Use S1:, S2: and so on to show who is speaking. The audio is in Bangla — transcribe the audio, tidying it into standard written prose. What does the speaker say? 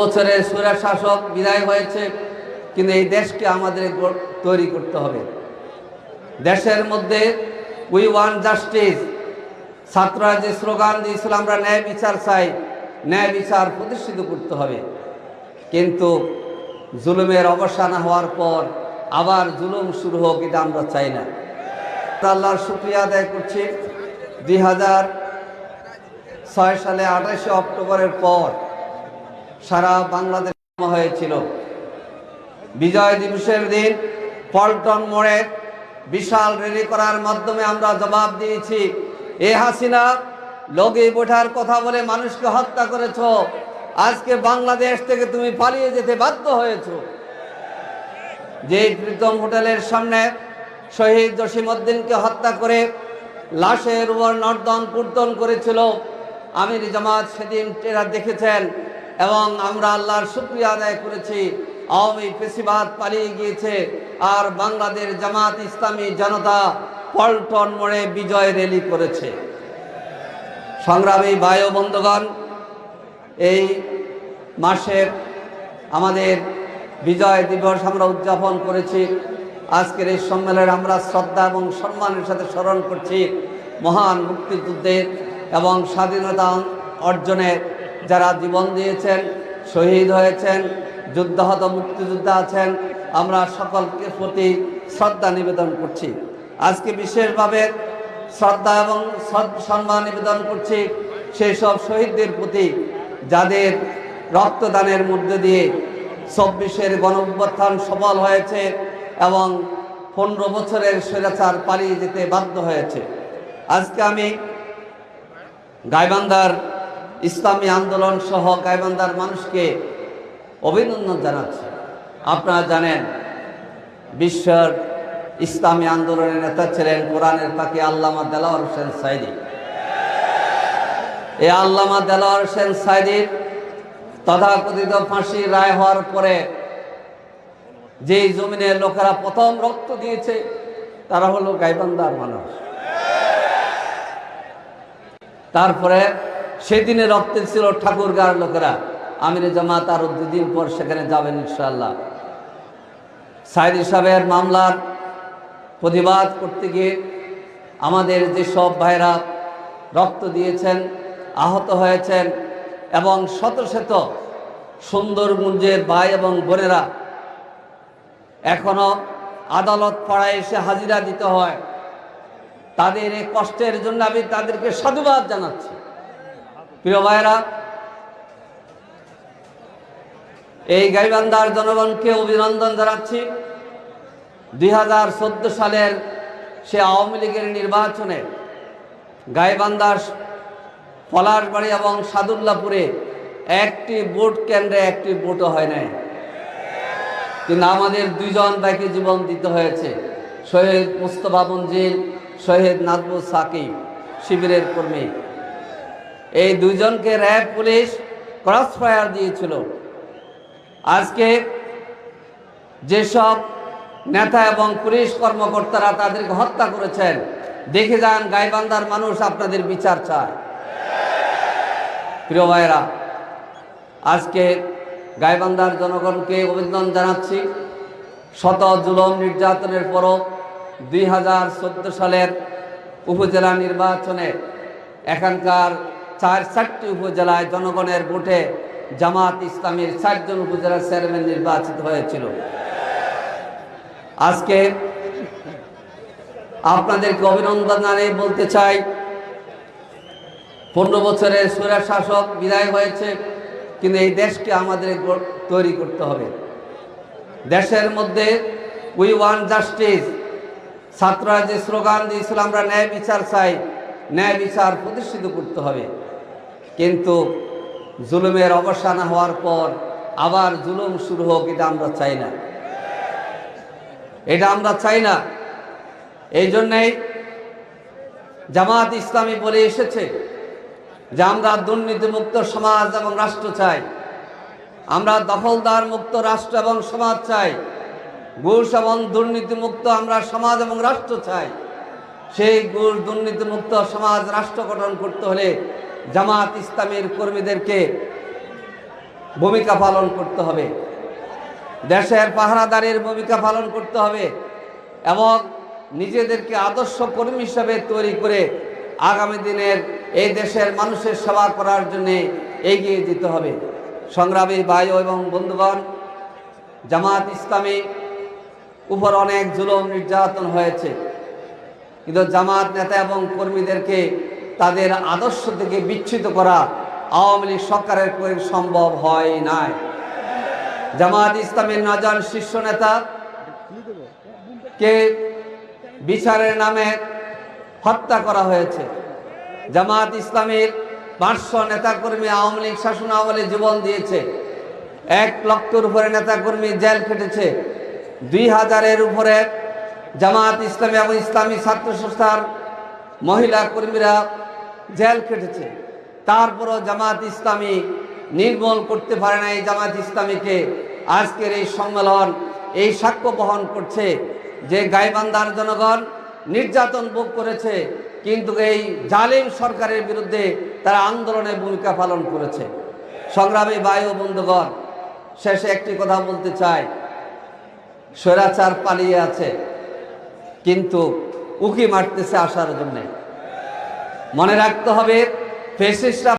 S1: বছরের স্বৈরাচার শাসক বিদায় হয়েছে, কিন্তু এই দেশকে আমাদের তৈরি করতে হবে। দেশের মধ্যে উই ওয়ান্ট জাস্টিস, ছাত্ররা যে স্লোগান দিয়েছিল আমরা ন্যায় বিচার চাই, ন্যায় বিচার প্রতিষ্ঠিত করতে হবে। কিন্তু জুলুমের অবসান হওয়ার পর আবার জুলুম শুরু হোক, এটা আমরা চাই না। আল্লাহর শুকরিয়া আদায় করছি, 2006 সালে 28 অক্টোবরের পর সারা বাংলাদেশ হয়েছিল। বিজয় দিবসের দিন পল্টন মোড়ে বিশাল র্যালি করার মাধ্যমে আমরা জবাব দিয়েছি, এ হাসিনা লগি বোঠার কথা বলে মানুষকে হত্যা করেছ, আজকে বাংলাদেশ থেকে তুমি পালিয়ে যেতে বাধ্য হয়েছ। যে প্রীতম হোটেলের সামনে শহীদ জসিমউদ্দিনকে হত্যা করে লাশের উপর নর্দন কীর্তন করেছিল, আমির জামাত সেদিন এরা দেখেছেন এবং আমরা আল্লাহর শুকরিয়া আদায় করেছি। আওয়ামী ফেসিবাদ পালিয়ে গিয়েছে আর বাংলাদেশ জামাত ইসলামী জনতা পল্টন মোড়ে বিজয় র্যালি করেছে। সংগ্রামী ভাই ও বন্ধুগণ, এই মাসের আমাদের বিজয় দিবস আমরা উদযাপন করেছি। আজকের এই সম্মেলনে আমরা শ্রদ্ধা এবং সম্মানের সাথে স্মরণ করছি মহান মুক্তিযুদ্ধের এবং স্বাধীনতা অর্জনে যারা জীবন দিয়েছেন, শহীদ হয়েছেন, যুদ্ধাহত মুক্তিযোদ্ধা আছেন, আমরা সকলকে প্রতি শ্রদ্ধা নিবেদন করছি। আজকে বিশেষভাবে শ্রদ্ধা এবং সম্মান নিবেদন করছি সেই সব শহীদদের প্রতি যাদের রক্তদানের মধ্যে দিয়ে 24-এর গণঅভ্যুত্থান সফল হয়েছে এবং 15 বছরের স্বৈরাচার পালিয়ে যেতে বাধ্য হয়েছে। আজকে আমি গাইবান্ধার ইসলামী আন্দোলন সহ গাইবান্ধার মানুষকে অভিনন্দন জানাচ্ছি। আপনারা জানেন বিশ্বের ইসলামী আন্দোলনের নেতা ছিলেন কোরআনের পাখি আল্লামা দেলাওয়ার হোসেন সাঈদী। এই আল্লামা দেলাওয়ার হোসেন সাঈদীর তথাকথিত ফাঁসির রায় হওয়ার পরে যেই জমিনের লোকেরা প্রথম রক্ত দিয়েছে তারা হলো গাইবান্ধার মানুষ। তারপরে সেদিনে রক্ত ছিল ঠাকুরগাঁর লোকেরা। আমির জামাত আরো 2 দিন পর সেখানে যাবেন ইনশাআল্লাহ। সাঈদী সাহেবের মামলার প্রতিবাদ করতে গিয়ে আমাদের যেসব ভাইরা রক্ত দিয়েছেন, আহত হয়েছেন এবং শত শত সুন্দরগঞ্জের ভাই এবং বোনেরা এখনো আদালত পাড়ায় এসে হাজিরা দিতে হয়, তাদের এই কষ্টের জন্য আমি তাদেরকে সাধুবাদ জানাচ্ছি। প্রিয় ভাইরা, এই গাইবান্ধার জনগণকে অভিনন্দন জানাচ্ছি। 2014 সালের সে আওয়ামী লীগের নির্বাচনে গাইবান্ধার পলাশবাড়ি এবং সাদুল্লাপুরে একটি ভোট কেন্দ্রে একটি ভোটও হয় নাই, কিন্তু আমাদের 2 জন ভাইকে জীবন দিতে হয়েছে। শহীদ মুস্তফা মঞ্জিল, শহীদ নাজমুল সাকিব শিবিরের কর্মী, এই 2 জনকে র্যাব পুলিশ ক্রস ফায়ার দিয়েছিল। আজকে যেসব নেতা এবং পুলিশ কর্মকর্তারা তাদেরকে হত্যা করেছেন, দেখে যান গাইবান্ধার মানুষ আপনাদের বিচার চায়। প্রিয় ভাইরা, আজকে গাইবান্ধার জনগণকে অভিনন্দন জানাচ্ছি। শত জুলুম নির্যাতনের পরও 2014 সালের উপজেলা নির্বাচনে এখানকার 4টি উপজেলায় জনগণের ভোটে জামাত ইসলামীর 4 জন উপজেলা চেয়ারম্যান নির্বাচিত হয়েছিল। আজকে আপনাদেরকে অভিনন্দন জানিয়ে বলতে চাই, 15 বছরের স্বৈরাচার শাসক বিদায় হয়েছে, কিন্তু এই দেশকে আমাদের তৈরি করতে হবে। দেশের মধ্যে উই ওয়ান্ট জাস্টিস, ছাত্ররা যে স্লোগান দিয়েছিল আমরা ন্যায় বিচার চাই, ন্যায় বিচার প্রতিষ্ঠিত করতে হবে। কিন্তু জুলুমের অবসান হওয়ার পর আবার জুলুম শুরু হোক, এটা আমরা চাই না, এটা আমরা চাই না। এই জন্যেই জামাত ইসলামী বলে এসেছে যে আমরা দুর্নীতিমুক্ত সমাজ এবং রাষ্ট্র চাই, আমরা দখলদার মুক্ত রাষ্ট্র এবং সমাজ চাই, ঘুষ এবং দুর্নীতিমুক্ত আমরা সমাজ এবং রাষ্ট্র চাই। সেই ঘুষ দুর্নীতিমুক্ত সমাজ রাষ্ট্র গঠন করতে হলে জামাত ইসলামীর কর্মীদেরকে ভূমিকা পালন করতে হবে, দেশের পাহারাদারের ভূমিকা পালন করতে হবে এবং নিজেদেরকে আদর্শ কর্মী হিসাবে তৈরি করে আগামী দিনের এই দেশের মানুষের সেবা করার জন্য এগিয়ে যেতে হবে। সংগ্রামী ভাই এবং বন্ধুগণ, জামাত ইসলামী উপর অনেক জুলুম নির্যাতন হয়েছে, কিন্তু জামাত নেতা এবং কর্মীদেরকে তাদের আদর্শ থেকে বিচ্যুত করা আওয়ামী লীগ সরকারের পক্ষে সম্ভব হয় নাই। জামাত ইসলামের 9 জন শীর্ষ নেতা কে বিচারের নামে হত্যা করা হয়েছে। জামাত ইসলামের 500 নেতাকর্মী আওয়ামী লীগ শাসন আমলে জীবন দিয়েছে। 1 লক্ষের উপরে নেতাকর্মী জেল খেটেছে। 2000-এর উপরে জামাত ইসলামী এবং ইসলামী ছাত্র সংস্থার মহিলা কর্মীরা জেল খেটেছে। তারপরও জামাত ইসলামী নির্মূল করতে পারে না। এই জামাত ইসলামীকে আজকের এই সম্মেলন এই সাক্ষ্য বহন করছে যে গাইবান্ধার জনগণ নির্যাতন ভোগ করেছে, কিন্তু এই জালিম সরকারের বিরুদ্ধে তারা আন্দোলনে ভূমিকা পালন করেছে। সংগ্রামী ভাই ও বন্ধুগণ, শেষে একটি কথা বলতে চাই, স্বৈরাচার পালিয়ে আছে কিন্তু উকি মারতেছে আসার জন্যে। মনে রাখতে হবে ফ্যাসিস্টরা